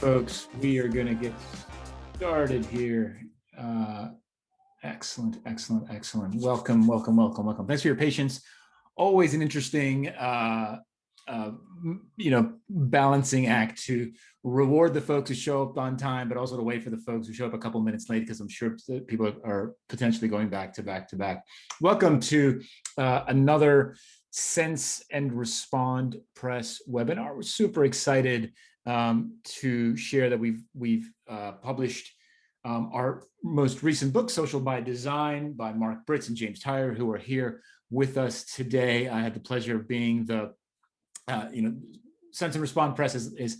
folks. We are going to get started here. Excellent. Welcome. Thanks for your patience. Always an interesting, balancing act to reward the folks who show up on time, but also to wait for the folks who show up a couple minutes late, because I'm sure people are potentially going back to back. Welcome to another Sense and Respond Press webinar. We're super excited to share that we've published our most recent book, Social by Design, by Mark Britz and James Tyer, who are here with us today. I had the pleasure of being the, Sense and Respond Press is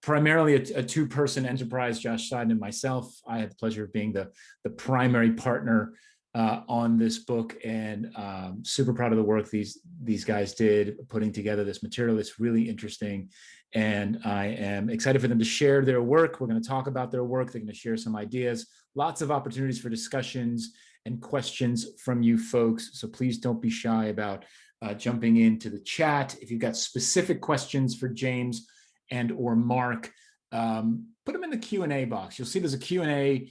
primarily a two-person enterprise, Josh Seiden and myself. I had the pleasure of being the primary partner on this book, and super proud of the work these guys did putting together this material. It's really interesting, and I am excited for them to share their work. We're going to talk about their work. They're going to share some ideas, lots of opportunities for discussions and questions from you folks. So please don't be shy about jumping into the chat. If you've got specific questions for James and or Mark, put them in the Q&A box. You'll see there's a Q&A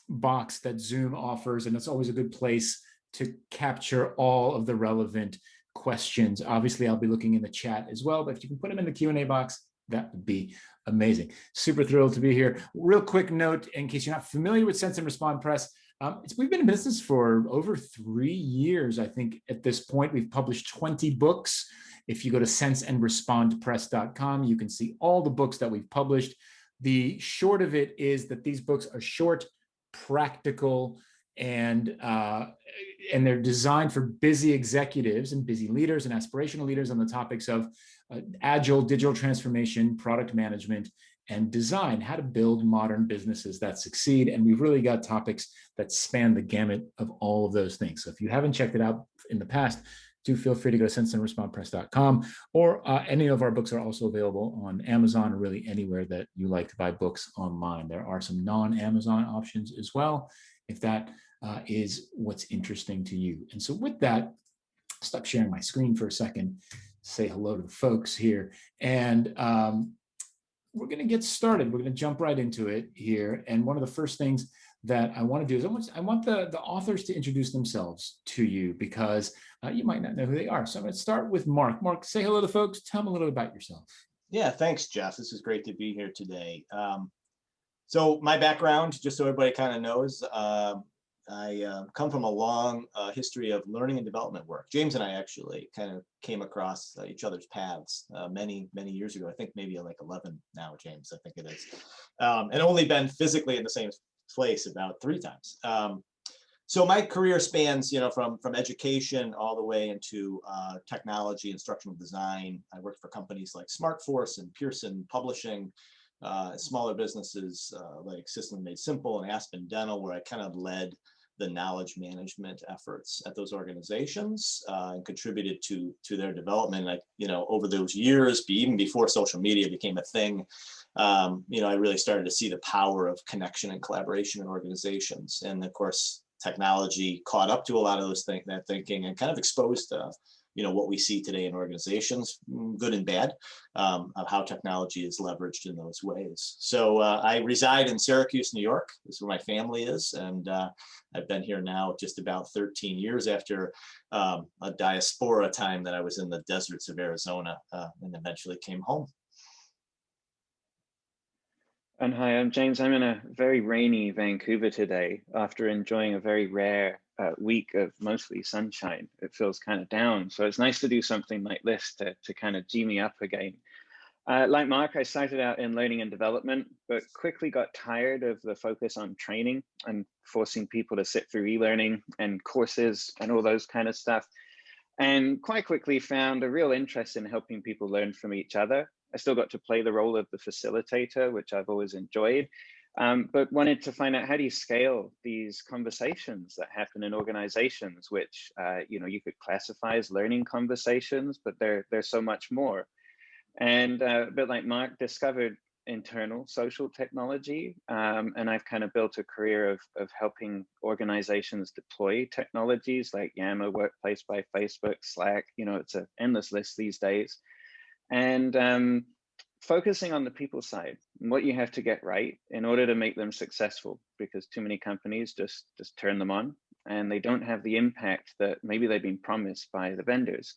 box that Zoom offers, and it's always a good place to capture all of the relevant questions. Obviously, I'll be looking in the chat as well, but if you can put them in the Q&A box, that would be amazing. Super thrilled to be here. Real quick note, in case you're not familiar with Sense and Respond Press, we've been in business for over 3 years. I think at this point, we've published 20 books. If you go to senseandrespondpress.com, you can see all the books that we've published. The short of it is that these books are short, practical, and they're designed for busy executives and busy leaders and aspirational leaders on the topics of agile digital transformation, product management, and design, how to build modern businesses that succeed. And we've really got topics that span the gamut of all of those things. So if you haven't checked it out in the past, do feel free to go to senseandrespondpress.com, or any of our books are also available on Amazon, or really anywhere that you like to buy books online. There are some non-Amazon options as well, if that is what's interesting to you. And so with that, stop sharing my screen for a second, say hello to the folks here, and we're going to get started. We're going to jump right into it here. And one of the first things that I want to do is I want the authors to introduce themselves to you, because you might not know who they are. So I'm going to start with Mark. Mark, say hello to folks. Tell them a little bit about yourself. Yeah, thanks, Jeff. This is great to be here today. So my background, just so everybody kind of knows, I come from a long history of learning and development work. James and I actually kind of came across each other's paths many years ago. I think maybe like 11 now, James, I think it is. And only been physically in the same place about 3 times. So my career spans, from education all the way into technology, instructional design. I worked for companies like SmartForce and Pearson Publishing, smaller businesses like System Made Simple and Aspen Dental, where I kind of led the knowledge management efforts at those organizations and contributed to their development. Over those years, even before social media became a thing, I really started to see the power of connection and collaboration in organizations. And of course, technology caught up to a lot of those that thinking, and kind of exposed what we see today in organizations, good and bad, of how technology is leveraged in those ways. So I reside in Syracuse, New York. This is where my family is. And I've been here now just about 13 years after a diaspora time that I was in the deserts of Arizona, and eventually came home. And hi, I'm James. I'm in a very rainy Vancouver today after enjoying a very rare week of mostly sunshine. It feels kind of down. So it's nice to do something like this to kind of G me up again. Like Mark, I started out in learning and development, but quickly got tired of the focus on training and forcing people to sit through e-learning and courses and all those kind of stuff. And quite quickly found a real interest in helping people learn from each other. I still got to play the role of the facilitator, which I've always enjoyed, but wanted to find out, how do you scale these conversations that happen in organizations, which you could classify as learning conversations, but they're so much more. And a bit like Mark, discovered internal social technology, and I've kind of built a career of helping organizations deploy technologies like Yammer, Workplace by Facebook, Slack. It's an endless list these days. And focusing on the people side and what you have to get right in order to make them successful, because too many companies just turn them on and they don't have the impact that maybe they've been promised by the vendors.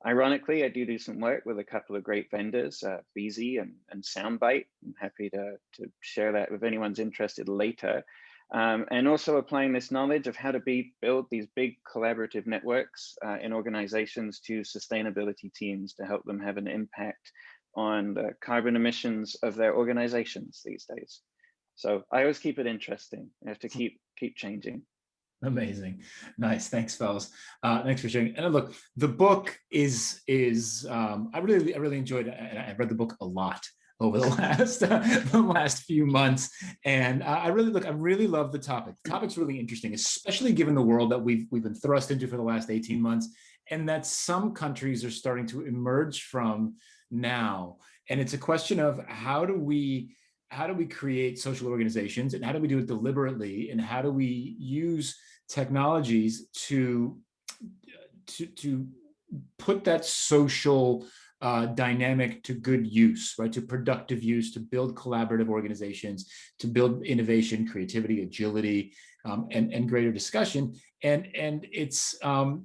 Ironically, I do some work with a couple of great vendors, Beezy and Soundbite. I'm happy to share that if anyone's interested later. And also applying this knowledge of how to build these big collaborative networks in organizations to sustainability teams to help them have an impact on the carbon emissions of their organizations these days. So I always keep it interesting. I have to keep changing. Amazing. Nice. Thanks, fellas. Thanks for sharing. And look, the book is I really enjoyed it. And I read the book a lot over the last few months. And I really love the topic. The topic's really interesting, especially given the world that we've been thrust into for the last 18 months, and that some countries are starting to emerge from now. And it's a question of how do we create social organizations, and how do we do it deliberately, and how do we use technologies to put that social dynamic to good use, right? To productive use, to build collaborative organizations, to build innovation, creativity, agility, and greater discussion. And it's not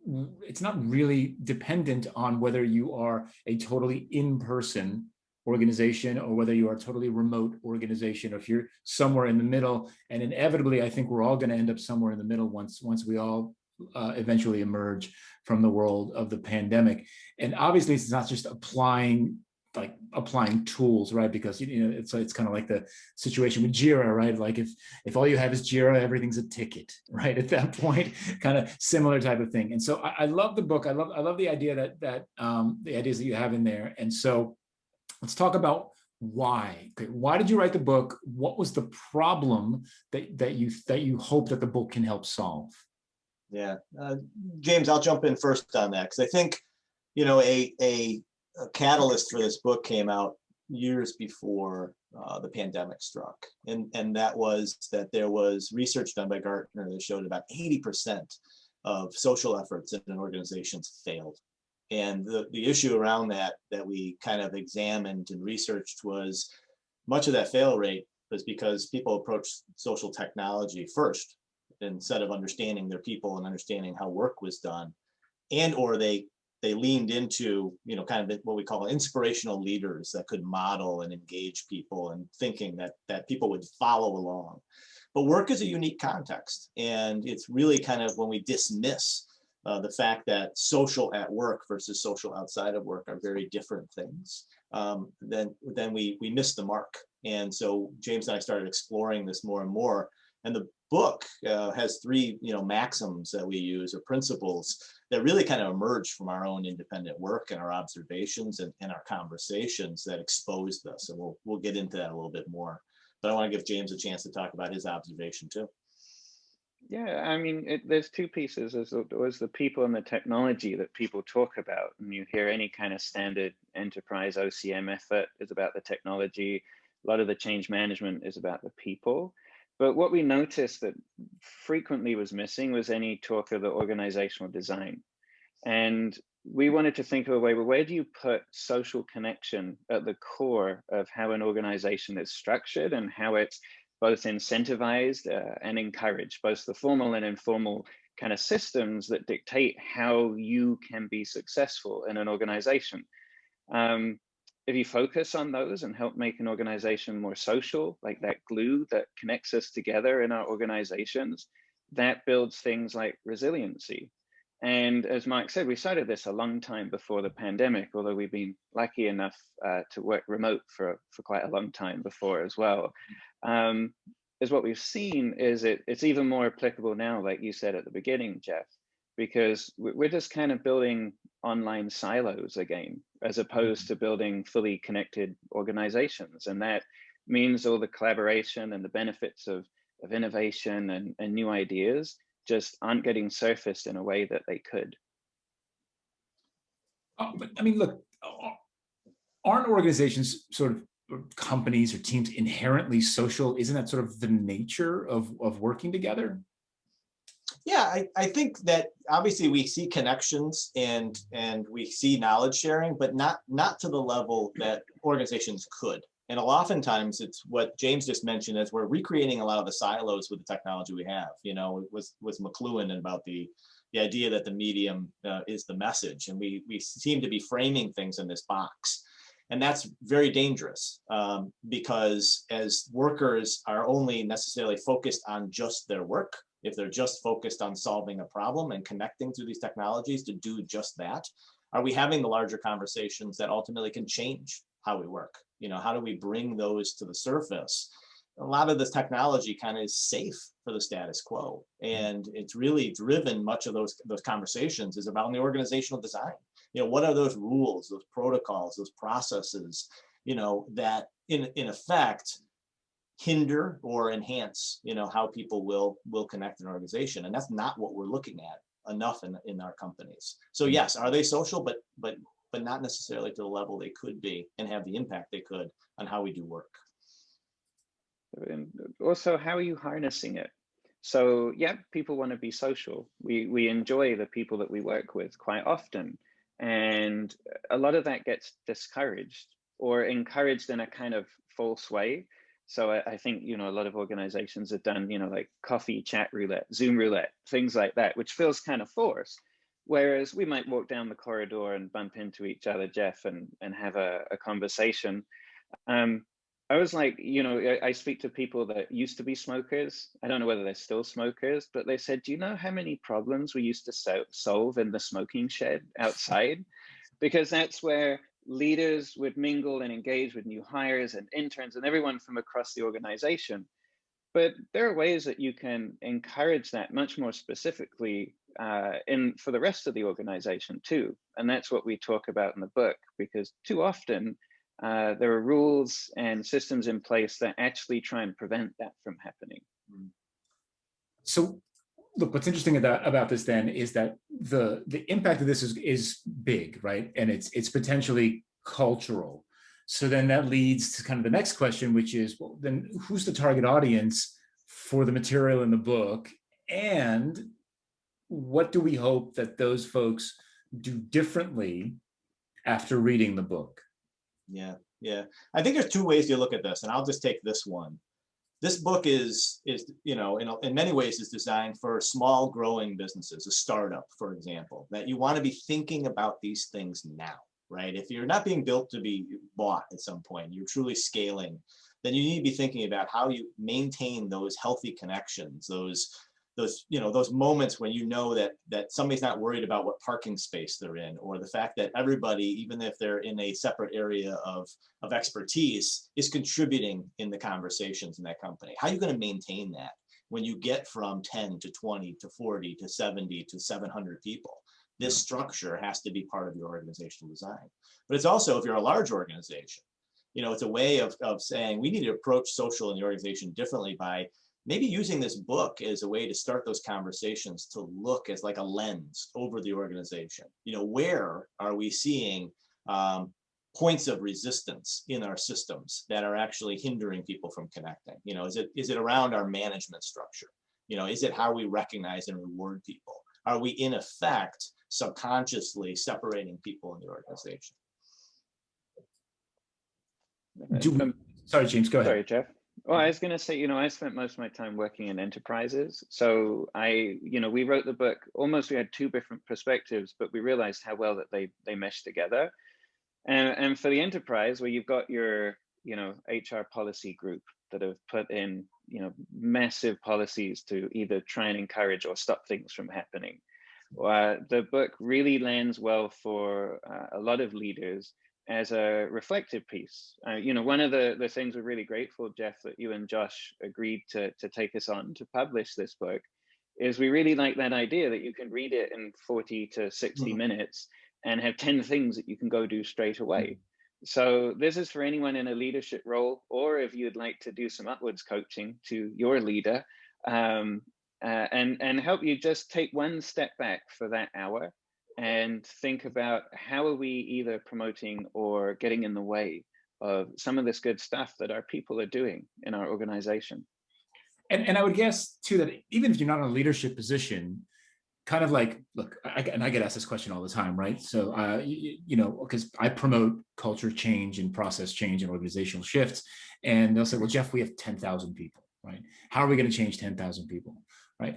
really dependent on whether you are a totally in-person organization or whether you are a totally remote organization, or if you're somewhere in the middle. And inevitably, I think we're all going to end up somewhere in the middle once we all eventually emerge from the world of the pandemic. And obviously, it's not just applying tools, right? Because it's kind of like the situation with Jira, right? Like if all you have is Jira, everything's a ticket, right? At that point, kind of similar type of thing. And so I love the book. I love the idea that the ideas that you have in there. And so let's talk about why. Okay, why did you write the book? What was the problem that you hope that the book can help solve? Yeah, James, I'll jump in first on that, because I think a catalyst for this book came out years before the pandemic struck, and that was that there was research done by Gartner that showed about 80% of social efforts in an organizations failed. And the issue around that we kind of examined and researched was much of that fail rate was because people approached social technology first instead of understanding their people and understanding how work was done, and or they leaned into kind of what we call inspirational leaders that could model and engage people, and thinking that people would follow along. But work is a unique context, and it's really kind of when we dismiss the fact that social at work versus social outside of work are very different things, then we miss the mark. And so James and I started exploring this more and more. And the book has three maxims that we use, or principles, that really kind of emerged from our own independent work and our observations and our conversations that exposed us. And we'll get into that a little bit more. But I want to give James a chance to talk about his observation too. Yeah, I mean, there's two pieces. There's the people and the technology that people talk about. And you hear any kind of standard enterprise OCM effort is about the technology. A lot of the change management is about the people. But what we noticed that frequently was missing was any talk of the organizational design. And we wanted to think of a way, well, where do you put social connection at the core of how an organization is structured, and how it's both incentivized and encouraged, both the formal and informal kind of systems that dictate how you can be successful in an organization. If you focus on those and help make an organization more social, like that glue that connects us together in our organizations, that builds things like resiliency. And as Mark said, we started this a long time before the pandemic, although we've been lucky enough to work remote for quite a long time before as well. Is what we've seen is it's even more applicable now, like you said at the beginning, Jeff, because we're just kind of building online silos again, as opposed to building fully connected organizations. And that means all the collaboration and the benefits of innovation and new ideas just aren't getting surfaced in a way that they could. But I mean, look, aren't organizations sort of, or companies or teams inherently social? Isn't that sort of the nature of working together? Yeah, I think that obviously we see connections and we see knowledge sharing, but not to the level that organizations could. And oftentimes it's what James just mentioned, is we're recreating a lot of the silos with the technology we have. You know, it was McLuhan about the idea that the medium is the message, and we seem to be framing things in this box. And that's very dangerous, because as workers are only necessarily focused on just their work, if they're just focused on solving a problem and connecting through these technologies to do just that, are we having the larger conversations that ultimately can change how we work? You know, how do we bring those to the surface? A lot of this technology kind of is safe for the status quo, and it's really driven much of those conversations is about the organizational design. You know, what are those rules, those protocols, those processes, you know, that in effect hinder or enhance, you know, how people will connect in an organization. And that's not what we're looking at enough in our companies. So yes, are they social, but not necessarily to the level they could be and have the impact they could on how we do work. And also, how are you harnessing it? So yeah, people want to be social. We enjoy the people that we work with quite often. And a lot of that gets discouraged or encouraged in a kind of false way. So I think, you know, a lot of organizations have done, you know, like coffee chat roulette, Zoom roulette, things like that, which feels kind of forced. Whereas we might walk down the corridor and bump into each other, Jeff, and have a conversation. I was like, you know, I speak to people that used to be smokers. I don't know whether they're still smokers, but they said, do you know how many problems we used to solve in the smoking shed outside? Because that's where leaders would mingle and engage with new hires and interns and everyone from across the organization. But there are ways that you can encourage that much more specifically for the rest of the organization too. And that's what we talk about in the book, because too often there are rules and systems in place that actually try and prevent that from happening. So look, what's interesting about this then is that the impact of this is big, right? And it's potentially cultural. So then that leads to kind of the next question, which is, well, then who's the target audience for the material in the book? And what do we hope that those folks do differently after reading the book? Yeah. I think there's two ways you look at this, and I'll just take this one. This book is you know, in many ways is designed for small growing businesses, a startup, for example, that you want to be thinking about these things now, right? If you're not being built to be bought at some point, you're truly scaling, then you need to be thinking about how you maintain those healthy connections, those you know, those moments when you know that somebody's not worried about what parking space they're in, or the fact that everybody, even if they're in a separate area of expertise, is contributing in the conversations in that company. How are you going to maintain that when you get from 10 to 20 to 40 to 70 to 700 people? This structure has to be part of your organizational design. But it's also, if you're a large organization, you know, it's a way of saying we need to approach social in the organization differently by maybe using this book as a way to start those conversations, to look as like a lens over the organization. You know, where are we seeing points of resistance in our systems that are actually hindering people from connecting? You know, is it around our management structure? You know, is it how we recognize and reward people? Are we in effect subconsciously separating people in the organization? Sorry, James, go ahead. Sorry, Jeff. Well, I was going to say, you know, I spent most of my time working in enterprises. So we wrote the book, almost we had two different perspectives, but we realized how well that they mesh together. And for the enterprise, where you've got your, you know, HR policy group that have put in, you know, massive policies to either try and encourage or stop things from happening. The book really lands well for a lot of leaders as a reflective piece. You know, one of the things we're really grateful, Jeff, that you and Josh agreed to take us on to publish this book, is we really like that idea that you can read it in 40 to 60 minutes and have 10 things that you can go do straight away. So this is for anyone in a leadership role, or if you'd like to do some upwards coaching to your leader, and help you just take one step back for that hour and think about how are we either promoting or getting in the way of some of this good stuff that our people are doing in our organization. And I would guess too that even if you're not in a leadership position, kind of like, look, I get asked this question all the time, right? So, because I promote culture change and process change and organizational shifts, and they'll say, well, Jeff, we have 10,000 people, right? How are we going to change 10,000 people, right?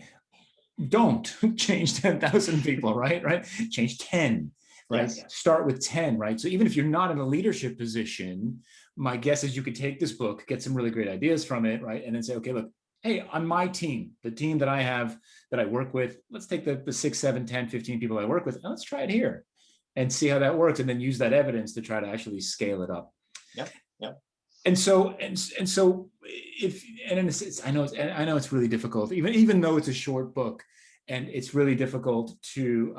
Don't change 10,000 people, right? Change 10, right? Yes. Start with 10, right? So even if you're not in a leadership position, my guess is you could take this book, get some really great ideas from it, right? And then say, okay, look, hey, on my team, the team that I have, that I work with, let's take the 6, 7, 10, 15 people I work with, and let's try it here and see how that works. And then use that evidence to try to actually scale it up. Yep. And so I know it's really difficult, even though it's a short book, and it's really difficult to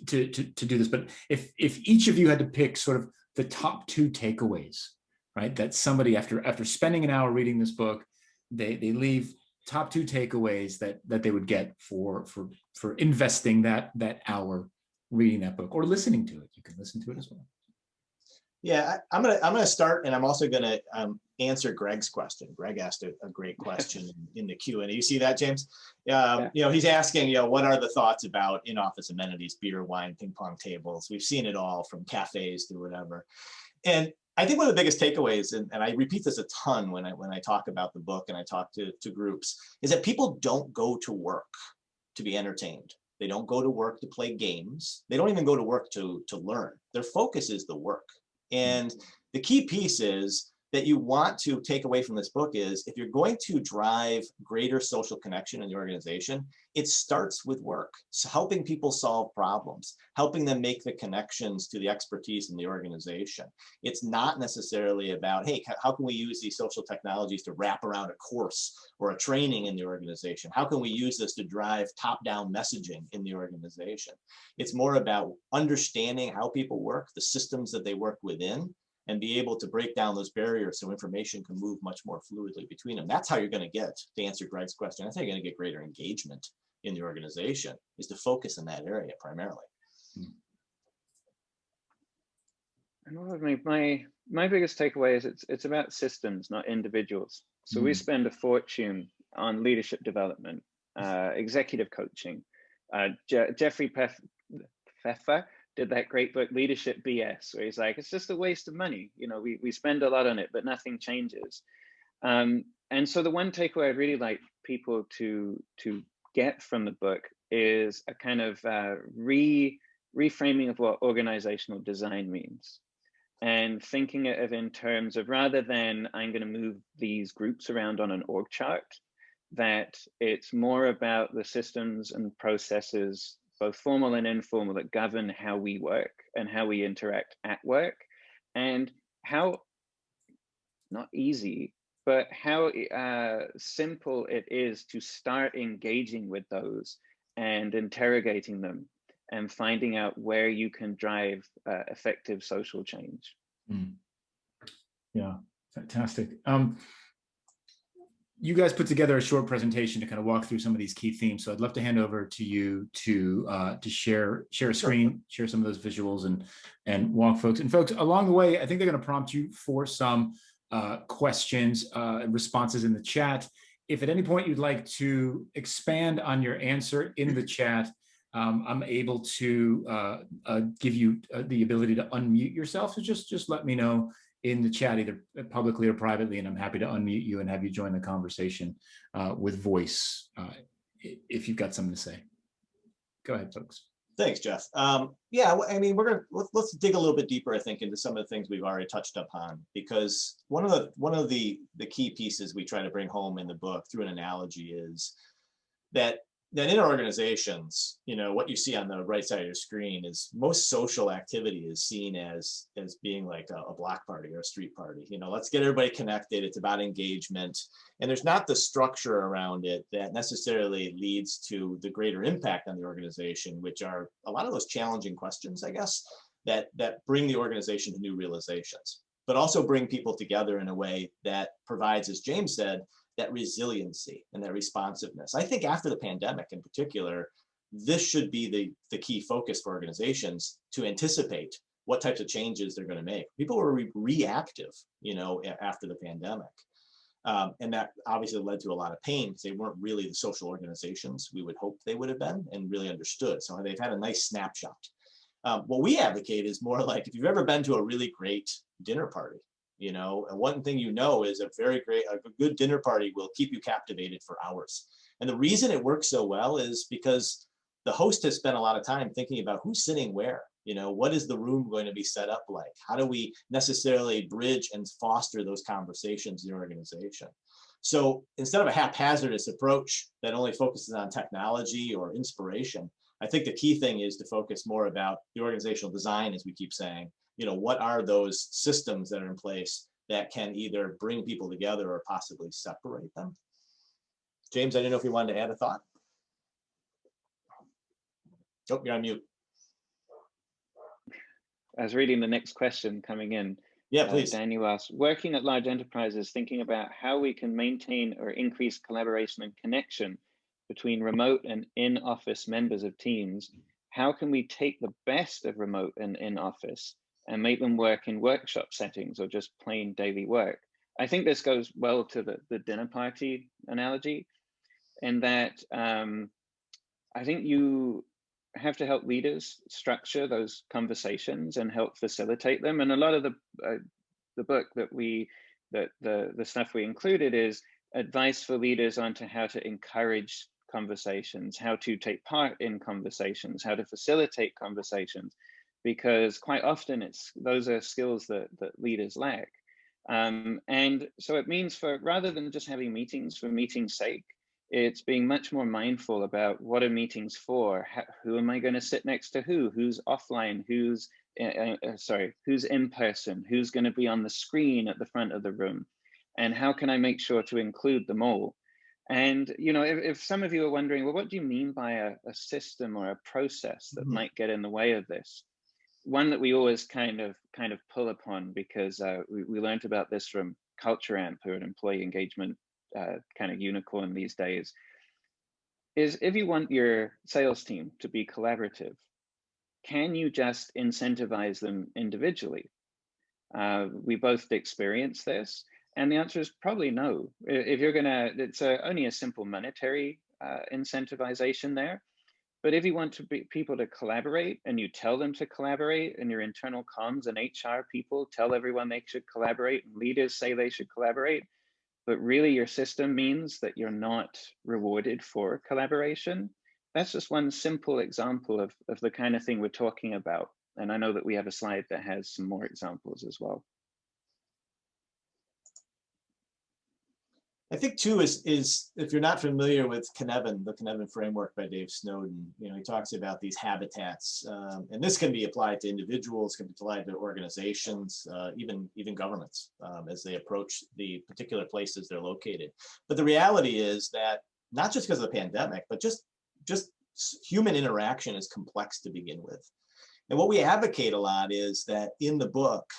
do this. But if each of you had to pick sort of the top 2 takeaways, right, that somebody after spending an hour reading this book, they leave top 2 takeaways that they would get for investing that hour reading that book or listening to it. You can listen to it as well. Yeah, I'm gonna start, and I'm also gonna answer Greg's question. Greg asked a great question in the Q&A. You see that, James? Yeah. He's asking, what are the thoughts about in-office amenities, beer, wine, ping pong tables? We've seen it all, from cafes to whatever. And I think one of the biggest takeaways, and I repeat this a ton when I talk about the book and I talk to groups, is that people don't go to work to be entertained. They don't go to work to play games. They don't even go to work to learn. Their focus is the work. And the key piece is that you want to take away from this book is, if you're going to drive greater social connection in the organization, it starts with work. So helping people solve problems, helping them make the connections to the expertise in the organization. It's not necessarily about, hey, how can we use these social technologies to wrap around a course or a training in the organization? How can we use this to drive top-down messaging in the organization? It's more about understanding how people work, the systems that they work within, and be able to break down those barriers so information can move much more fluidly between them. That's how you're going to get, to answer Greg's question, that's how you're going to get greater engagement in the organization, is to focus in that area primarily. And my biggest takeaway is it's about systems, not individuals. So we spend a fortune on leadership development, executive coaching. Jeffrey Pfeffer did that great book, Leadership BS, where he's like, it's just a waste of money. We spend a lot on it, but nothing changes. And so the one takeaway I'd really like people to get from the book is a kind of reframing of what organizational design means, and thinking of it in terms of, rather than I'm going to move these groups around on an org chart, that it's more about the systems and processes, both formal and informal, that govern how we work and how we interact at work, and how, not easy, but how simple it is to start engaging with those and interrogating them and finding out where you can drive effective social change. Yeah, fantastic. You guys put together a short presentation to kind of walk through some of these key themes. So I'd love to hand over to you to share a screen, share some of those visuals, and walk folks. And folks, along the way, I think they're going to prompt you for some questions and responses in the chat. If at any point you'd like to expand on your answer in the chat, I'm able to give you the ability to unmute yourself. So just let me know in the chat, either publicly or privately, and I'm happy to unmute you and have you join the conversation with voice if you've got something to say. Go ahead, folks. Thanks, Jeff. Yeah, I mean, let's dig a little bit deeper, I think, into some of the things we've already touched upon, because one of the key pieces we try to bring home in the book through an analogy is that in our organizations, what you see on the right side of your screen is most social activity is seen as being like a block party or a street party. Let's get everybody connected. It's about engagement, and there's not the structure around it that necessarily leads to the greater impact on the organization, which are a lot of those challenging questions, I guess, that bring the organization to new realizations, but also bring people together in a way that provides, as James said, that resiliency and that responsiveness. I think after the pandemic in particular, this should be the key focus for organizations, to anticipate what types of changes they're going to make. People were reactive, after the pandemic. And that obviously led to a lot of pain because they weren't really the social organizations we would hope they would have been and really understood. So they've had a nice snapshot. What we advocate is more like if you've ever been to a really great dinner party, you know, and one thing you know is a good dinner party will keep you captivated for hours. And the reason it works so well is because the host has spent a lot of time thinking about who's sitting where, you know, what is the room going to be set up like? How do we necessarily bridge and foster those conversations in your organization? So instead of a haphazardous approach that only focuses on technology or inspiration, I think the key thing is to focus more about the organizational design, as we keep saying, you know, what are those systems that are in place that can either bring people together or possibly separate them? James, I didn't know if you wanted to add a thought. Oh, you're on mute. I was reading the next question coming in. Yeah, please. Daniel asks, working at large enterprises, thinking about how we can maintain or increase collaboration and connection between remote and in-office members of teams, how can we take the best of remote and in-office and make them work in workshop settings or just plain daily work? I think this goes well to the dinner party analogy, in that I think you have to help leaders structure those conversations and help facilitate them. And a lot of the book that the stuff we included is advice for leaders onto how to encourage conversations, how to take part in conversations, how to facilitate conversations, because quite often those are skills that leaders lack. And so it means rather than just having meetings for meeting's sake, it's being much more mindful about what are meetings for, who am I going to sit next to who's offline, who's in person, who's going to be on the screen at the front of the room, and how can I make sure to include them all? And, you know, if some of you are wondering, well, what do you mean by a system or a process that might get in the way of this? One that we always kind of pull upon, because we learned about this from Culture Amp, who are an employee engagement kind of unicorn these days, is if you want your sales team to be collaborative, can you just incentivize them individually? We both experience this, and the answer is probably no. If you're gonna, it's only a simple monetary incentivization there. But if you want people to collaborate, and you tell them to collaborate, and your internal comms and HR people tell everyone they should collaborate, and leaders say they should collaborate, but really your system means that you're not rewarded for collaboration, that's just one simple example of the kind of thing we're talking about. And I know that we have a slide that has some more examples as well. I think too is if you're not familiar with Kinevin, the Kinevin framework by Dave Snowden, you know, he talks about these habitats, and this can be applied to individuals, can be applied to organizations, even governments as they approach the particular places they're located. But the reality is that not just because of the pandemic, but just human interaction is complex to begin with. And what we advocate a lot is that in the book,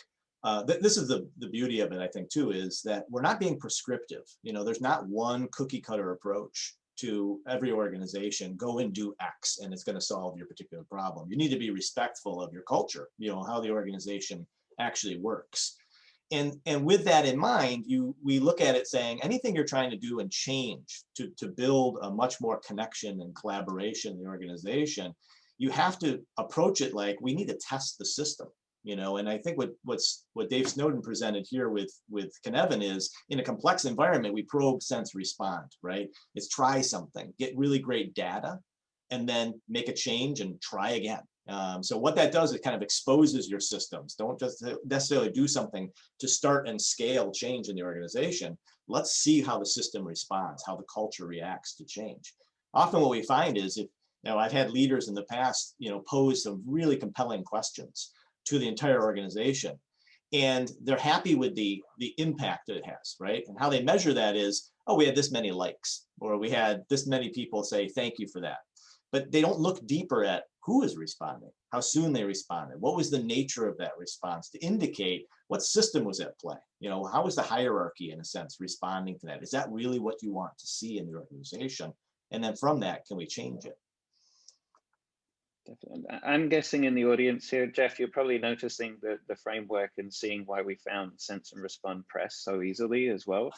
this is the beauty of it, I think, too, is that we're not being prescriptive. You know, there's not one cookie cutter approach to every organization. Go and do X, and it's going to solve your particular problem. You need to be respectful of your culture, you know, how the organization actually works. And with that in mind, we look at it saying anything you're trying to do and change to build a much more connection and collaboration in the organization, you have to approach it like we need to test the system. You know, and I think what Dave Snowden presented here with Kinevin is, in a complex environment, we probe, sense, respond, right? It's try something, get really great data, and then make a change and try again. So what that does, it kind of exposes your systems. Don't just necessarily do something to start and scale change in the organization. Let's see how the system responds, how the culture reacts to change. Often what we find is, I've had leaders in the past, you know, pose some really compelling questions to the entire organization, and they're happy with the impact that it has, right? And how they measure that is, oh, we had this many likes, or we had this many people say thank you for that. But they don't look deeper at who is responding, how soon they responded, what was the nature of that response to indicate what system was at play. You know, how was the hierarchy, in a sense, responding to that? Is that really what you want to see in the organization? And then from that, can we change it? Definitely. I'm guessing in the audience here, Jeff, you're probably noticing the framework and seeing why we found Sense and Respond Press so easily as well.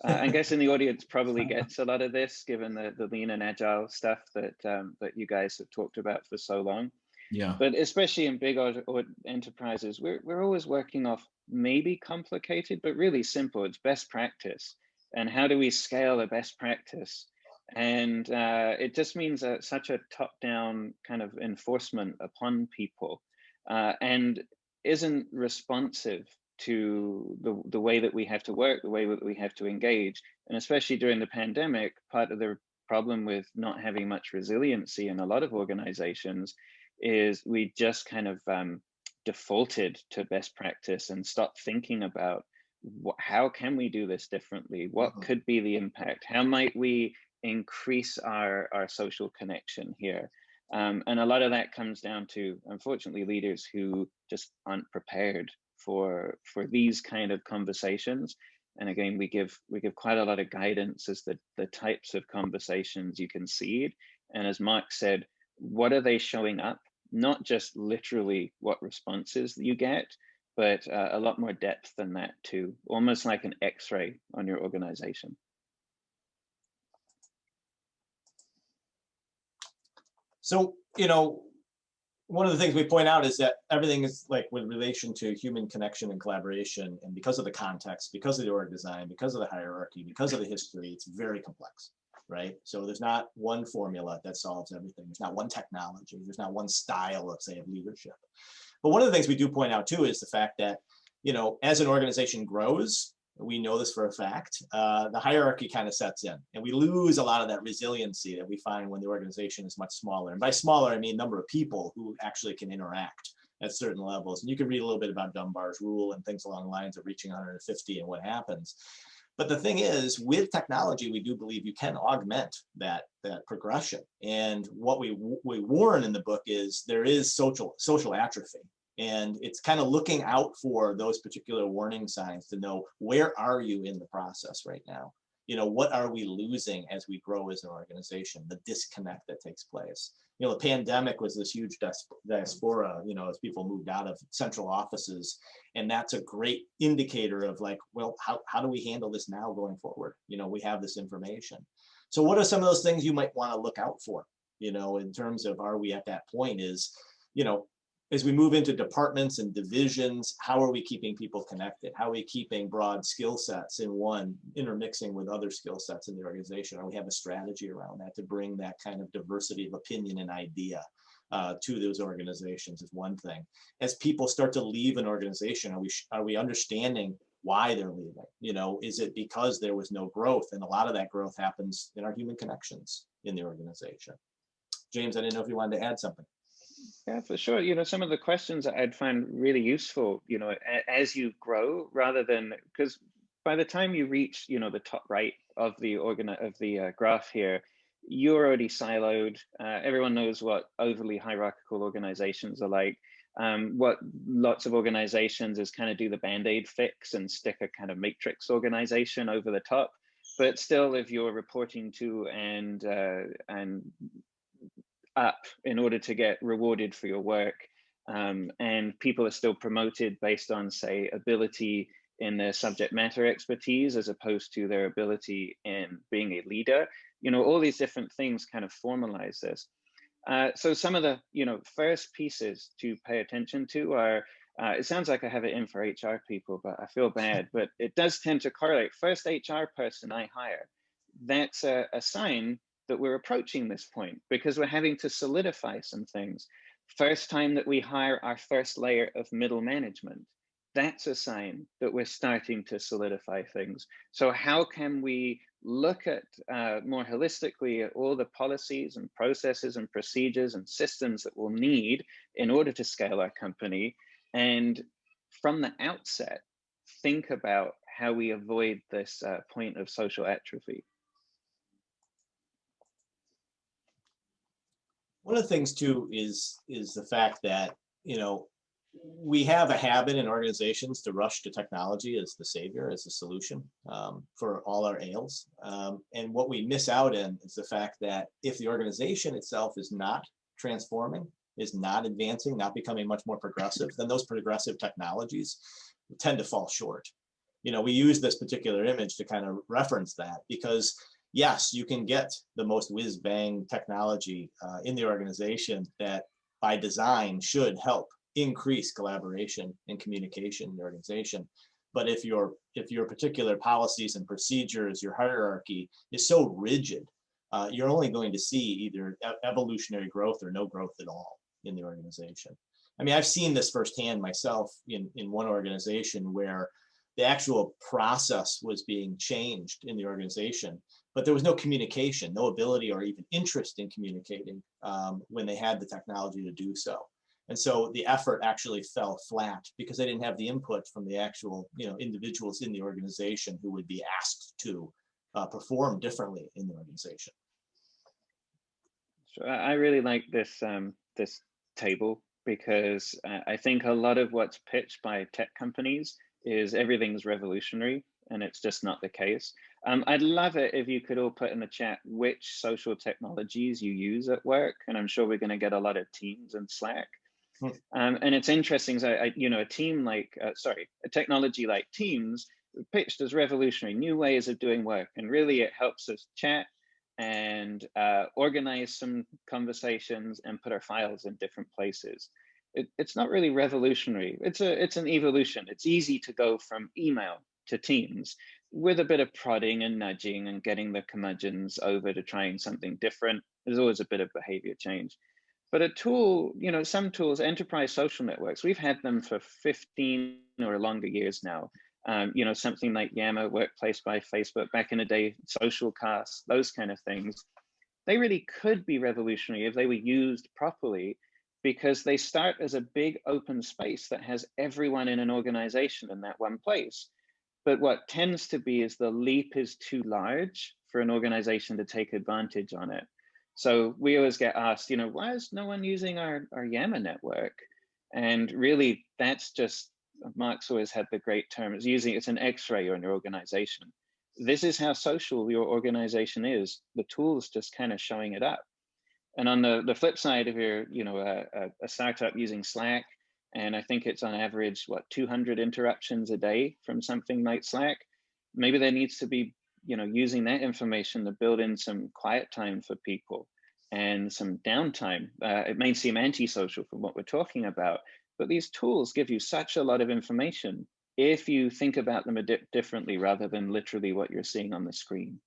I guess in the audience probably gets a lot of this, given the lean and agile stuff that that you guys have talked about for so long. Yeah. But especially in big or enterprises, we're always working off maybe complicated, but really simple. It's best practice. And how do we scale a best practice? And it just means such a top-down kind of enforcement upon people, and isn't responsive to the way that we have to work, the way that we have to engage. And especially during the pandemic, part of the problem with not having much resiliency in a lot of organizations is we just kind of defaulted to best practice and stopped thinking about how can we do this differently? What could be the impact? How might we increase our social connection here? And a lot of that comes down to, unfortunately, leaders who just aren't prepared for these kind of conversations. And again, we give quite a lot of guidance as the types of conversations you can seed. And as Mark said, what are they showing up? Not just literally what responses you get, but a lot more depth than that too, almost like an X-ray on your organization. So, you know, one of the things we point out is that everything is like with relation to human connection and collaboration, and because of the context, because of the org design, because of the hierarchy, because of the history, it's very complex, right? So there's not one formula that solves everything. There's not one technology. There's not one style of, say, of leadership. But one of the things we do point out too is the fact that, you know, as an organization grows, we know this for a fact, the hierarchy kind of sets in, and we lose a lot of that resiliency that we find when the organization is much smaller. And by smaller, I mean number of people who actually can interact at certain levels. And you can read a little bit about Dunbar's rule and things along the lines of reaching 150 and what happens. But the thing is, with technology, we do believe you can augment that progression. And what we warn in the book is there is social atrophy. And it's kind of looking out for those particular warning signs to know, where are you in the process right now? You know, what are we losing as we grow as an organization, the disconnect that takes place? You know, the pandemic was this huge diaspora, you know, as people moved out of central offices. And that's a great indicator of like, well, how do we handle this now going forward? You know, we have this information. So what are some of those things you might want to look out for, you know, in terms of, are we at that point is, you know, as we move into departments and divisions, how are we keeping people connected? How are we keeping broad skill sets in one, intermixing with other skill sets in the organization? Or we have a strategy around that to bring that kind of diversity of opinion and idea to those organizations is one thing. As people start to leave an organization, are we understanding why they're leaving? You know, is it because there was no growth? And a lot of that growth happens in our human connections in the organization. James, I didn't know if you wanted to add something. Yeah, for sure. You know, some of the questions that I'd find really useful, you know, as you grow, rather than, because by the time you reach, you know, the top right of the graph here, you're already siloed. Everyone knows what overly hierarchical organizations are like. What lots of organizations is kind of do the Band-Aid fix and stick a kind of matrix organization over the top. But still, if you're reporting to and up in order to get rewarded for your work, and people are still promoted based on, say, ability in their subject matter expertise as opposed to their ability in being a leader. You know, all these different things kind of formalize this. So some of the, you know, first pieces to pay attention to are, it sounds like I have it in for HR people, but I feel bad, but it does tend to correlate. First HR person I hire, that's a sign that we're approaching this point, because we're having to solidify some things. First time that we hire our first layer of middle management, that's a sign that we're starting to solidify things. So how can we look at more holistically at all the policies and processes and procedures and systems that we'll need in order to scale our company, and from the outset, think about how we avoid this point of social atrophy. One of the things too is the fact that, you know, we have a habit in organizations to rush to technology as the savior, as the solution for all our ails. And what we miss out in is the fact that if the organization itself is not transforming, is not advancing, not becoming much more progressive, then those progressive technologies tend to fall short. We use this particular image to kind of reference that, because yes, you can get the most whiz-bang technology in the organization that by design should help increase collaboration and communication in the organization. But if your particular policies and procedures, your hierarchy is so rigid, you're only going to see either evolutionary growth or no growth at all in the organization. I mean, I've seen this firsthand myself in one organization where the actual process was being changed in the organization, but there was no communication, no ability or even interest in communicating when they had the technology to do so. And so the effort actually fell flat because they didn't have the input from the actual, individuals in the organization who would be asked to perform differently in the organization. So I really like this this table, because I think a lot of what's pitched by tech companies is everything's revolutionary, and it's just not the case. I'd love it if you could all put in the chat which social technologies you use at work, and I'm sure we're going to get a lot of Teams and Slack. And it's interesting, so a team like, a technology like Teams pitched as revolutionary, new ways of doing work, and really it helps us chat and organize some conversations and put our files in different places. It's not really revolutionary. It's an evolution. It's easy to go from email to Teams with a bit of prodding and nudging and getting the curmudgeons over to trying something different. There's always a bit of behavior change. But a tool, some tools, enterprise social networks, we've had them for 15 or longer years now. Something like Yammer, Workplace by Facebook, back in the day, Socialcast, those kind of things. They really could be revolutionary if they were used properly, because they start as a big open space that has everyone in an organization in that one place. But what tends to be is the leap is too large for an organization to take advantage on it. So we always get asked, why is no one using our Yammer network? And really, that's just, Mark's always had the great term, it's an X-ray on your organization. This is how social your organization is. The tool's just kind of showing it up. And on the flip side, if you're, a startup using Slack, and I think it's on average, 200 interruptions a day from something like Slack, maybe there needs to be, using that information to build in some quiet time for people and some downtime. It may seem antisocial from what we're talking about, but these tools give you such a lot of information if you think about them a bit differently rather than literally what you're seeing on the screen.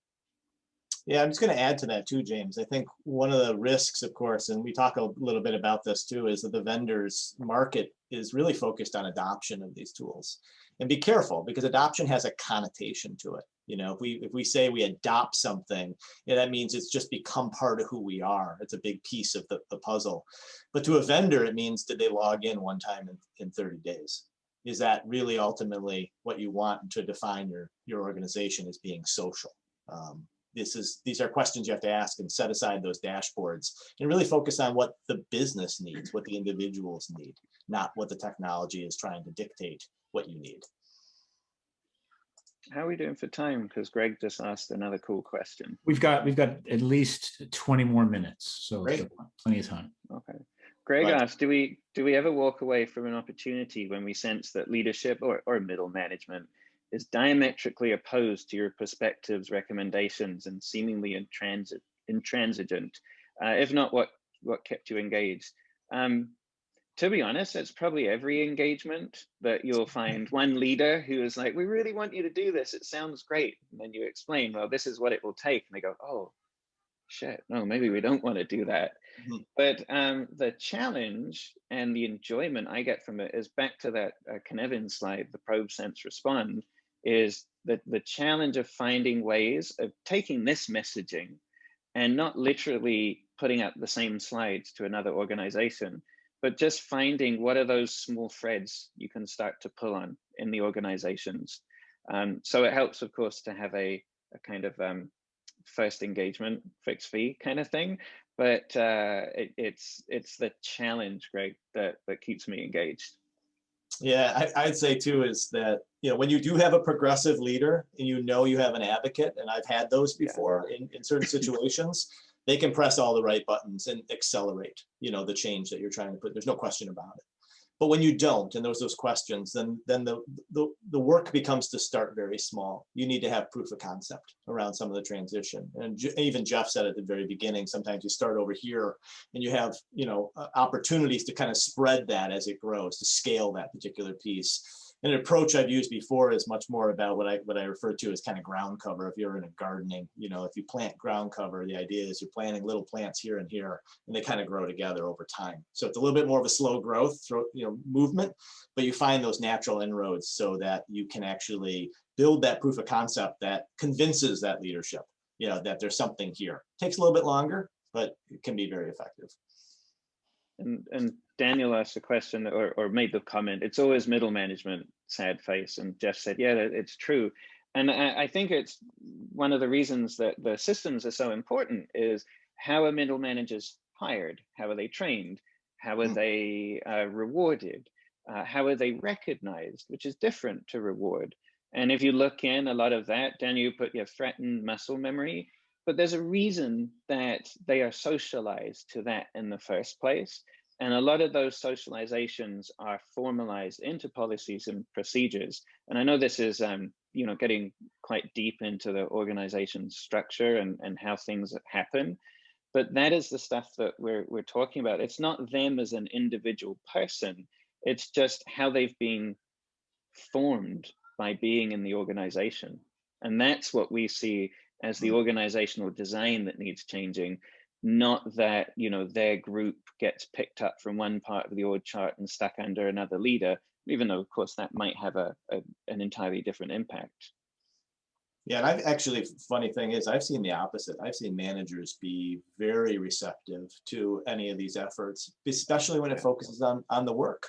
Yeah, I'm just going to add to that too, James. I think one of the risks, of course, and we talk a little bit about this too, is that the vendors market is really focused on adoption of these tools. And be careful, because adoption has a connotation to it. If we say we adopt something, that means it's just become part of who we are. It's a big piece of the puzzle. But to a vendor, it means, did they log in one time in 30 days? Is that really ultimately what you want to define your organization as being social? These are questions you have to ask, and set aside those dashboards and really focus on what the business needs, what the individuals need, not what the technology is trying to dictate what you need. How are we doing for time? Because Greg just asked another cool question. We've got at least 20 more minutes, so plenty of time. Okay. Greg asked, do we ever walk away from an opportunity when we sense that leadership or middle management is diametrically opposed to your perspectives, recommendations, and seemingly intransigent? If not, what kept you engaged? To be honest, it's probably every engagement that you'll find one leader who is like, we really want you to do this. It sounds great. And then you explain, well, this is what it will take. And they go, oh, shit, no, maybe we don't want to do that. Mm-hmm. But the challenge and the enjoyment I get from it is back to that Kinevin slide, the probe, sense, respond, is that the challenge of finding ways of taking this messaging and not literally putting up the same slides to another organization, but just finding what are those small threads you can start to pull on in the organizations. So it helps, of course, to have a kind of first engagement, fixed fee kind of thing. But it's the challenge, Greg, that keeps me engaged. Yeah, I'd say too is that, when you do have a progressive leader and you have an advocate, and I've had those before in certain situations, they can press all the right buttons and accelerate, the change that you're trying to put. There's no question about it. But when you don't, and there's those questions, then the work becomes to start very small. You need to have proof of concept around some of the transition. And even Jeff said at the very beginning, sometimes you start over here and you have, you know, opportunities to kind of spread that as it grows, to scale that particular piece. An approach I've used before is much more about what I refer to as kind of ground cover. If you're in a gardening, you know, if you plant ground cover, the idea is you're planting little plants here and here, and they kind of grow together over time. So it's a little bit more of a slow growth, you know, movement, but you find those natural inroads so that you can actually build that proof of concept that convinces that leadership, you know, that there's something here. It takes a little bit longer, but it can be very effective. And Daniel asked a question or made the comment, it's always middle management, sad face. And Jeff said, yeah, it's true. And I think it's one of the reasons that the systems are so important is how are middle managers hired? How are they trained? How are they rewarded? How are they recognized, which is different to reward. And if you look in a lot of that, Daniel, you put your threatened muscle memory, but there's a reason that they are socialized to that in the first place. And a lot of those socializations are formalized into policies and procedures. And I know this is, you know, getting quite deep into the organization structure and how things happen, but that is the stuff that we're talking about. It's not them as an individual person. It's just how they've been formed by being in the organization. And that's what we see as the organizational design that needs changing, not that, you know, their group gets picked up from one part of the org chart and stuck under another leader, even though of course that might have an entirely different impact. Yeah, and I've actually, funny thing is, I've seen the opposite. I've seen managers be very receptive to any of these efforts, especially when it focuses on the work.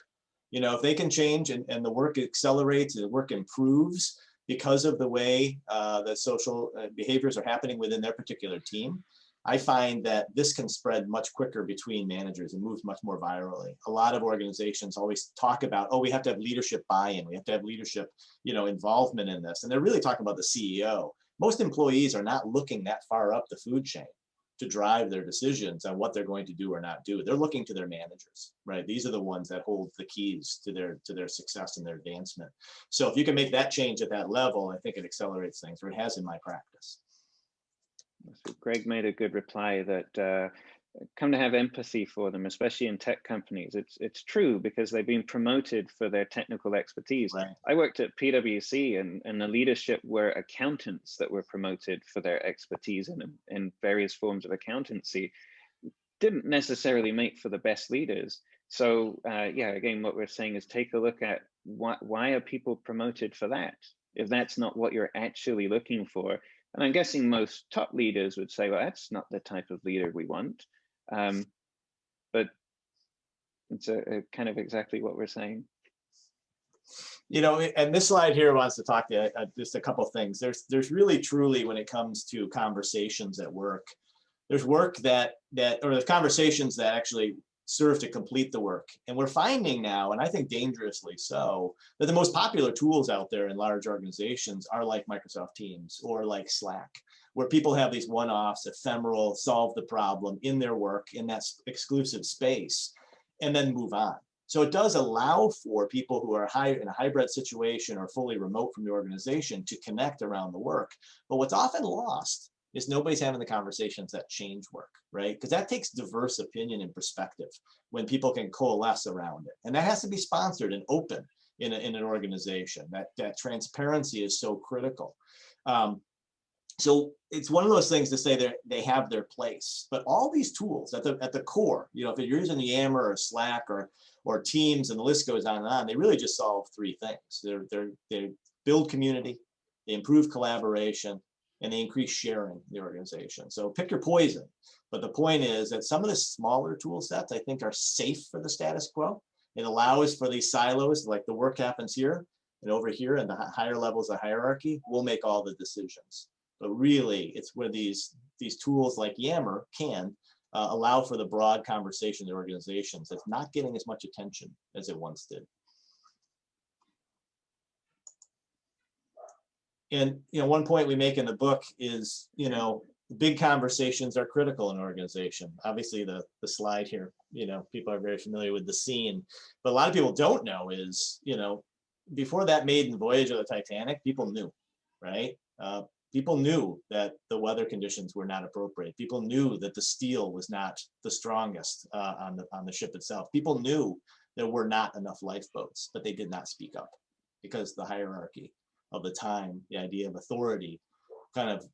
You know, if they can change and the work accelerates and the work improves because of the way the social behaviors are happening within their particular team, I find that this can spread much quicker between managers and moves much more virally. A lot of organizations always talk about, oh, we have to have leadership buy-in. We have to have leadership, you know, involvement in this. And they're really talking about the CEO. Most employees are not looking that far up the food chain to drive their decisions on what they're going to do or not do. They're looking to their managers, right? These are the ones that hold the keys to their success and their advancement. So if you can make that change at that level, I think it accelerates things, or it has in my practice. So Greg made a good reply that come to have empathy for them, especially in tech companies. It's true because they've been promoted for their technical expertise. Right. I worked at PwC and the leadership were accountants that were promoted for their expertise in various forms of accountancy. Didn't necessarily make for the best leaders. So yeah, again, what we're saying is take a look at why are people promoted for that? If that's not what you're actually looking for. And I'm guessing most top leaders would say, well, that's not the type of leader we want. But it's a kind of exactly what we're saying. You know, and this slide here wants to talk to just a couple of things. There's really truly, when it comes to conversations at work, there's work or there's conversations that actually serve to complete the work. And we're finding now, and I think dangerously so, that the most popular tools out there in large organizations are like Microsoft Teams or like Slack, where people have these one-offs, ephemeral, solve the problem in their work in that exclusive space, and then move on. So it does allow for people who are in a hybrid situation or fully remote from the organization to connect around the work. But what's often lost is nobody's having the conversations that change work, right? Because that takes diverse opinion and perspective when people can coalesce around it. And that has to be sponsored and open in an organization. That transparency is so critical. So it's one of those things to say that they have their place, but all these tools at the core, you know, if you're using Yammer or Slack or Teams, and the list goes on and on, they really just solve three things. They build community, they improve collaboration, and they increase sharing in the organization. So pick your poison. But the point is that some of the smaller tool sets, I think, are safe for the status quo. It allows for these silos, like the work happens here and over here, and the higher levels of hierarchy will make all the decisions. But really, it's where these tools like Yammer can allow for the broad conversation in organizations that's not getting as much attention as it once did. And, you know, one point we make in the book is, you know, big conversations are critical in an organization. Obviously, the slide here, people are very familiar with the scene, but a lot of people don't know is, before that maiden voyage of the Titanic, people knew, right? People knew that the weather conditions were not appropriate. People knew that the steel was not the strongest on the ship itself. People knew there were not enough lifeboats, but they did not speak up because the hierarchy of the time, the idea of authority, kind of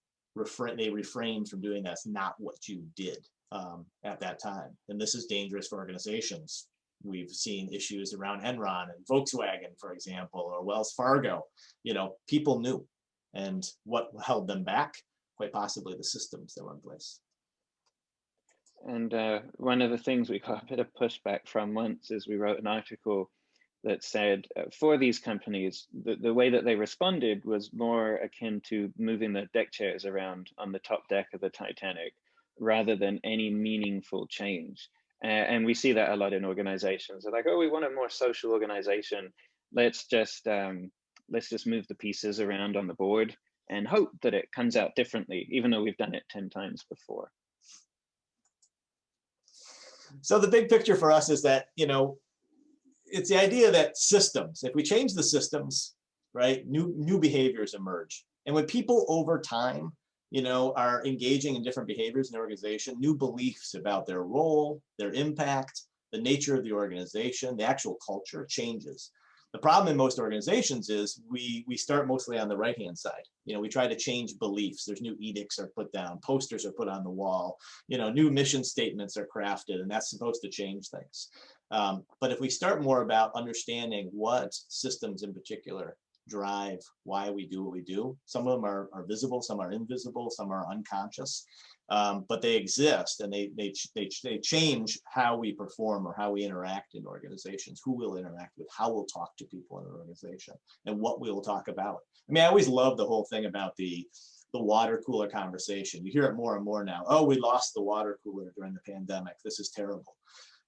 they refrained from doing that. It's not what you did at that time, and this is dangerous for organizations. We've seen issues around Enron and Volkswagen, for example, or Wells Fargo. People knew. And what held them back? Quite possibly the systems that were in place. And one of the things we got a bit of pushback from once is we wrote an article that said for these companies, the way that they responded was more akin to moving the deck chairs around on the top deck of the Titanic rather than any meaningful change. And we see that a lot in organizations. They're like, oh, we want a more social organization. Let's just move the pieces around on the board and hope that it comes out differently, even though we've done it 10 times before. So the big picture for us is that, it's the idea that systems, if we change the systems, right, new behaviors emerge. And when people over time, are engaging in different behaviors in the organization, new beliefs about their role, their impact, the nature of the organization, the actual culture changes. The problem in most organizations is we start mostly on the right-hand side. We try to change beliefs. There's new edicts are put down, posters are put on the wall, new mission statements are crafted, and that's supposed to change things. But if we start more about understanding what systems in particular drive why we do what we do, some of them are visible, some are invisible, some are unconscious. But they exist, and they change how we perform or how we interact in organizations, who we'll interact with, how we'll talk to people in an organization, and what we will talk about. I mean, I always love the whole thing about the water cooler conversation. You hear it more and more now. Oh, we lost the water cooler during the pandemic. This is terrible.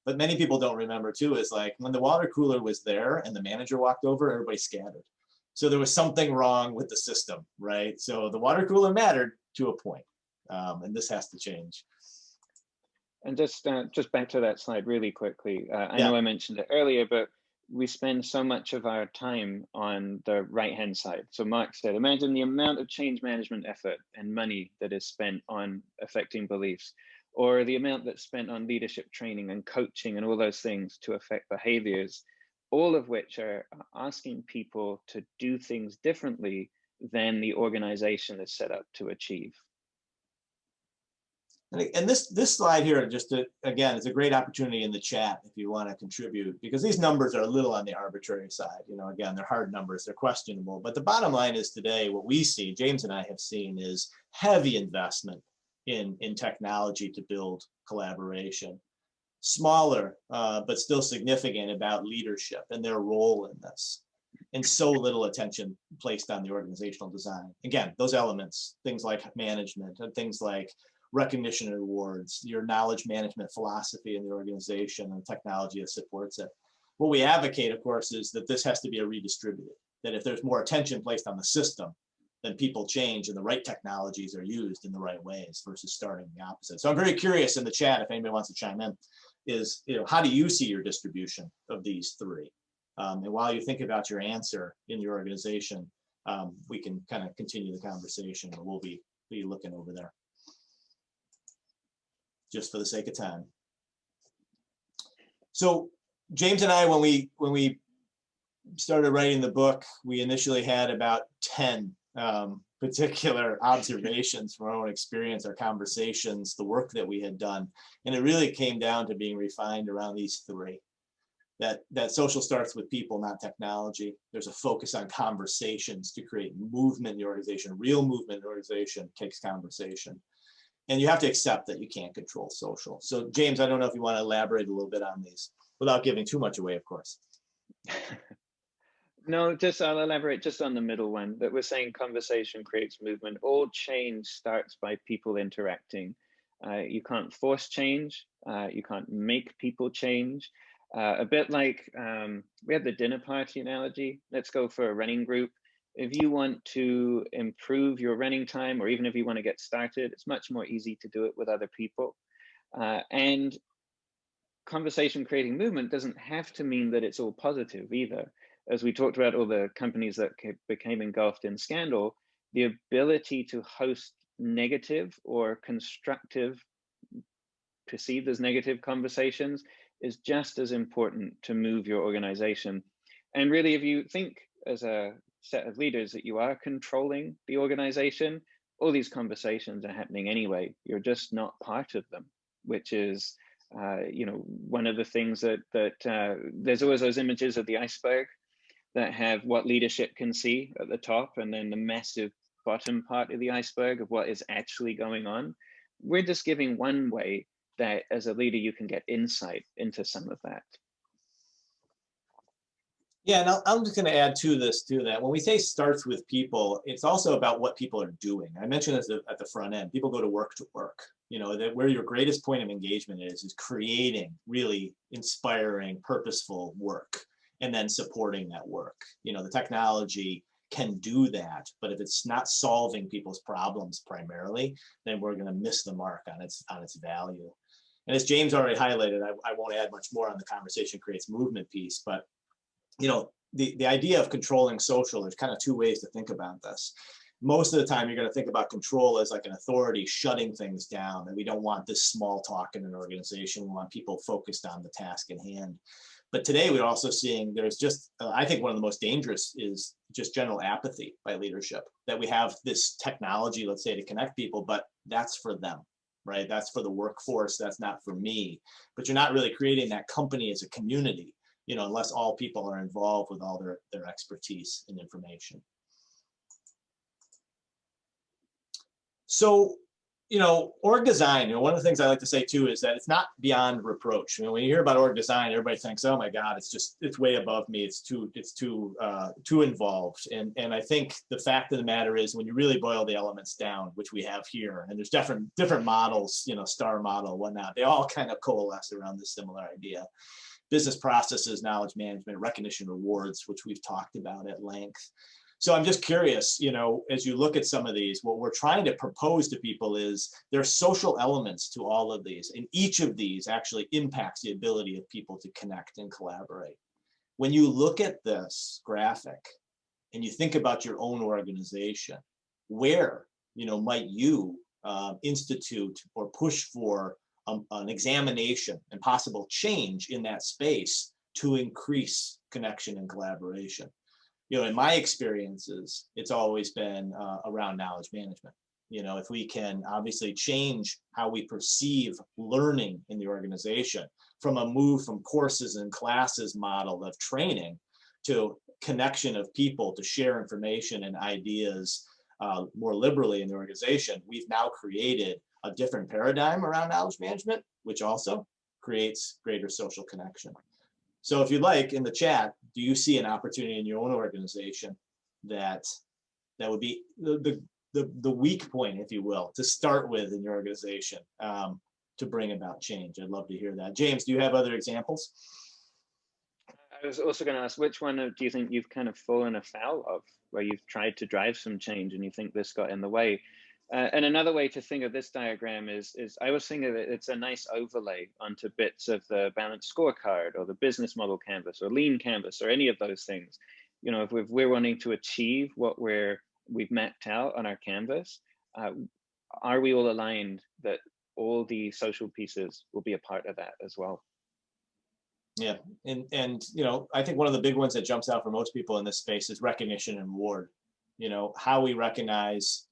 But many people don't remember too, is like when the water cooler was there and the manager walked over, everybody scattered. So there was something wrong with the system, right? So the water cooler mattered to a point. And this has to change. And just back to that slide really quickly. I know I mentioned it earlier, but we spend so much of our time on the right-hand side. So Mark said, imagine the amount of change management effort and money that is spent on affecting beliefs, or the amount that's spent on leadership training and coaching and all those things to affect behaviors, all of which are asking people to do things differently than the organization is set up to achieve. And this slide here, again, it's a great opportunity in the chat if you want to contribute, because these numbers are a little on the arbitrary side. Again, they're hard numbers, they're questionable. But the bottom line is today, what we see, James and I have seen, is heavy investment in technology to build collaboration. Smaller, but still significant about leadership and their role in this. And so little attention placed on the organizational design. Again, those elements, things like management and things like recognition and awards, your knowledge management philosophy in the organization and technology that supports it. What we advocate, of course, is that this has to be a redistributed, that if there's more attention placed on the system, then people change and the right technologies are used in the right ways versus starting the opposite. So I'm very curious in the chat, if anybody wants to chime in, is, how do you see your distribution of these three? And while you think about your answer in your organization, we can kind of continue the conversation, and we'll be looking over there, just for the sake of time. So James and I, when we started writing the book, we initially had about 10 particular observations from our own experience, our conversations, the work that we had done. And it really came down to being refined around these three. That social starts with people, not technology. There's a focus on conversations to create movement in the organization. Real movement in the organization takes conversation. And you have to accept that you can't control social. So James, I don't know if you want to elaborate a little bit on these without giving too much away, of course. No, I'll elaborate just on the middle one, that we're saying conversation creates movement. All change starts by people interacting. You can't force change. You can't make people change. A bit like we had the dinner party analogy. Let's go for a running group. If you want to improve your running time, or even if you want to get started, it's much more easy to do it with other people. And conversation creating movement doesn't have to mean that it's all positive either. As we talked about all the companies that became engulfed in scandal, the ability to host negative or constructive, perceived as negative conversations is just as important to move your organization. And really, if you think as a set of leaders that you are controlling the organization, all these conversations are happening anyway. You're just not part of them, which is one of the things that there's always those images of the iceberg that have what leadership can see at the top, and then the massive bottom part of the iceberg of what is actually going on. We're just giving one way that as a leader you can get insight into some of that. Yeah, and I'm just going to add to this too, that when we say starts with people, it's also about what people are doing. I mentioned this at the front end. People go to work. That where your greatest point of engagement is creating really inspiring, purposeful work, and then supporting that work. The technology can do that, but if it's not solving people's problems primarily, then we're going to miss the mark on its value. And as James already highlighted, I won't add much more on the conversation creates movement piece, but the idea of controlling social, there's kind of two ways to think about this. Most of the time, you're going to think about control as like an authority shutting things down, and we don't want this small talk in an organization. We want people focused on the task in hand. But today, we're also seeing there's just, I think one of the most dangerous is just general apathy by leadership, that we have this technology, let's say, to connect people, but that's for them, right? That's for the workforce. That's not for me. But you're not really creating that company as a community, unless all people are involved with all their expertise and information. So, org design, one of the things I like to say too is that it's not beyond reproach. When you hear about org design, everybody thinks, oh my God, it's way above me. It's too involved. And I think the fact of the matter is, when you really boil the elements down, which we have here, and there's different models, STAR model, whatnot, they all kind of coalesce around this similar idea. Business processes, knowledge management, recognition, rewards, which we've talked about at length. So I'm just curious, as you look at some of these, what we're trying to propose to people is there's social elements to all of these, and each of these actually impacts the ability of people to connect and collaborate. When you look at this graphic and you think about your own organization, where, might you institute or push for an examination and possible change in that space to increase connection and collaboration? In my experiences, it's always been around knowledge management. If we can obviously change how we perceive learning in the organization from a move from courses and classes model of training to connection of people to share information and ideas more liberally in the organization, we've now created a different paradigm around knowledge management, which also creates greater social connection. So if you'd like, in the chat, do you see an opportunity in your own organization that would be the weak point, if you will, to start with in your organization to bring about change? I'd love to hear that. James, do you have other examples? I was also going to ask, which one do you think you've kind of fallen afoul of, where you've tried to drive some change and you think this got in the way? And another way to think of this diagram is I was thinking of it, it's a nice overlay onto bits of the balanced scorecard or the business model canvas or lean canvas or any of those things. If we're wanting to achieve what we've mapped out on our canvas, are we all aligned that all the social pieces will be a part of that as well? Yeah, and I think one of the big ones that jumps out for most people in this space is recognition and reward. How we recognize,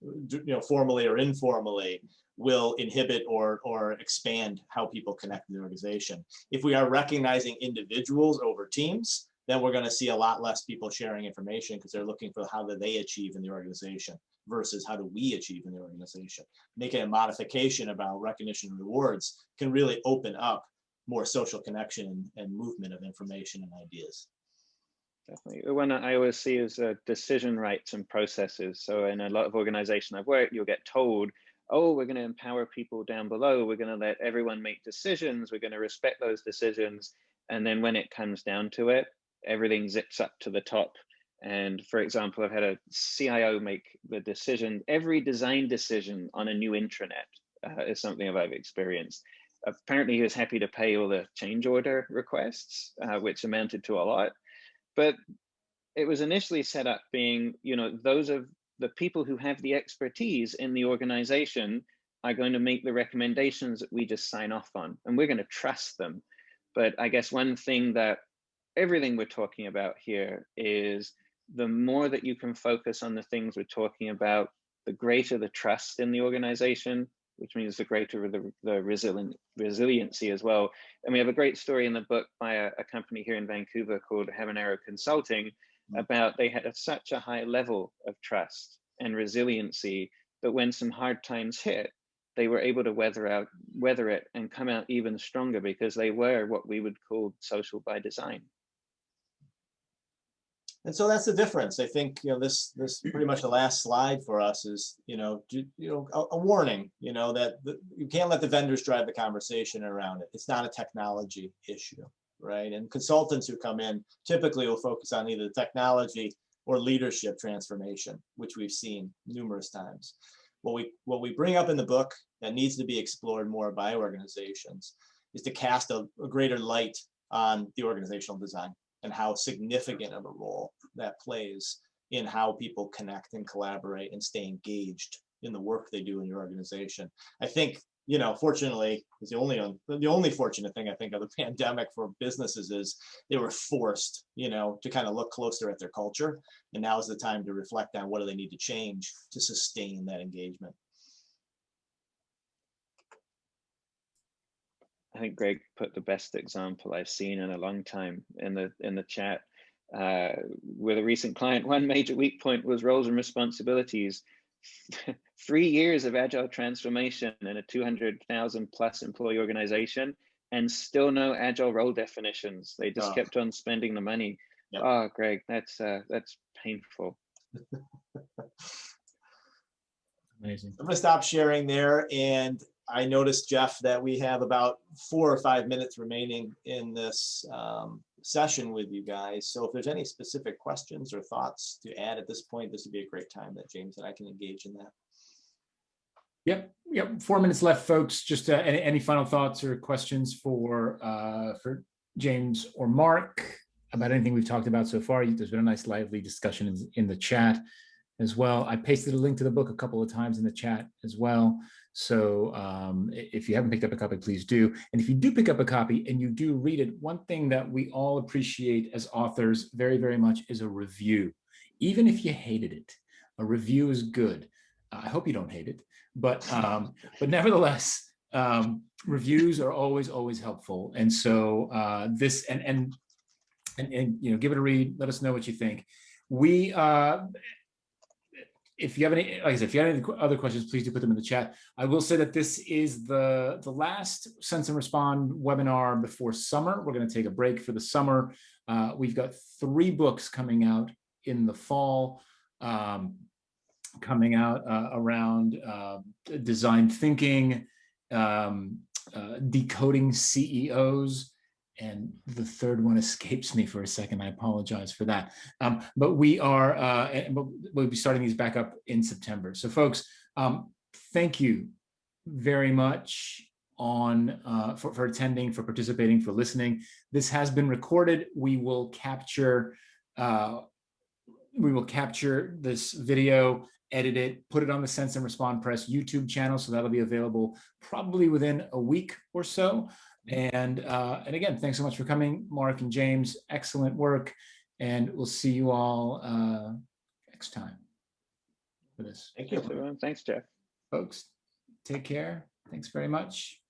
formally or informally, will inhibit or expand how people connect to the organization. If we are recognizing individuals over teams, then we're going to see a lot less people sharing information because they're looking for how do they achieve in the organization versus how do we achieve in the organization. Making a modification about recognition and rewards can really open up more social connection and movement of information and ideas. Definitely. One I always see is decision rights and processes. So in a lot of organizations I've worked, you'll get told, oh, we're going to empower people down below. We're going to let everyone make decisions. We're going to respect those decisions. And then when it comes down to it, everything zips up to the top And for example, I've had a CIO make the decision, every design decision on a new intranet is something that I've experienced. Apparently he was happy to pay all the change order requests, which amounted to a lot. But it was initially set up being, those of the people who have the expertise in the organization are going to make the recommendations that we just sign off on, and we're going to trust them. But I guess one thing that everything we're talking about here is the more that you can focus on the things we're talking about, the greater the trust in the organization, which means the greater the resiliency as well. And we have a great story in the book by a company here in Vancouver called Habanero Consulting about they had such a high level of trust and resiliency that when some hard times hit, they were able to weather it and come out even stronger because they were what we would call social by design. And so that's the difference. I think, this pretty much the last slide for us is, a warning, that you can't let the vendors drive the conversation around it. It's not a technology issue, right? And consultants who come in typically will focus on either the technology or leadership transformation, which we've seen numerous times. What we bring up in the book that needs to be explored more by organizations is to cast a greater light on the organizational design and how significant of a role that plays in how people connect and collaborate and stay engaged in the work they do in your organization. I think, fortunately, is the only fortunate thing I think of the pandemic for businesses is they were forced, to kind of look closer at their culture. And now is the time to reflect on what do they need to change to sustain that engagement. I think Greg put the best example I've seen in a long time in the chat. With a recent client, one major weak point was roles and responsibilities. 3 years of agile transformation in a 200,000 plus employee organization, and still no agile role definitions. They just kept on spending the money. Yep. Oh, Greg, that's painful. Amazing. I'm going to stop sharing there, and I noticed, Jeff, that we have about 4 or 5 minutes remaining in this session with you guys. So if there's any specific questions or thoughts to add at this point, this would be a great time that James and I can engage in that. Yep. 4 minutes left, folks. Just any final thoughts or questions for James or Mark about anything we've talked about so far? There's been a nice lively discussion in the chat as well. I pasted a link to the book a couple of times in the chat as well. So if you haven't picked up a copy, please do. And if you do pick up a copy and you do read it, one thing that we all appreciate as authors very, very much is a review. Even if you hated it, a review is good. I hope you don't hate it, but nevertheless, reviews are always helpful. And so this and give it a read. Let us know what you think. We if you have any, like I said, if you have any other questions, please do put them in the chat. I will say that this is the last Sense and Respond webinar before summer. We're going to take a break for the summer. We've got 3 books coming out in the fall, coming out around design thinking, decoding CEOs, and the third one escapes me for a second. I apologize for that. But we'll be starting these back up in September. So folks, thank you very much for attending, for participating, for listening. This has been recorded. We will capture this video, edit it, put it on the Sense and Respond Press YouTube channel. So that'll be available probably within a week or so. And again, thanks so much for coming, Mark and James. Excellent work. And we'll see you all next time for this. Thank you, everyone. Thanks, Jeff. Folks, take care. Thanks very much.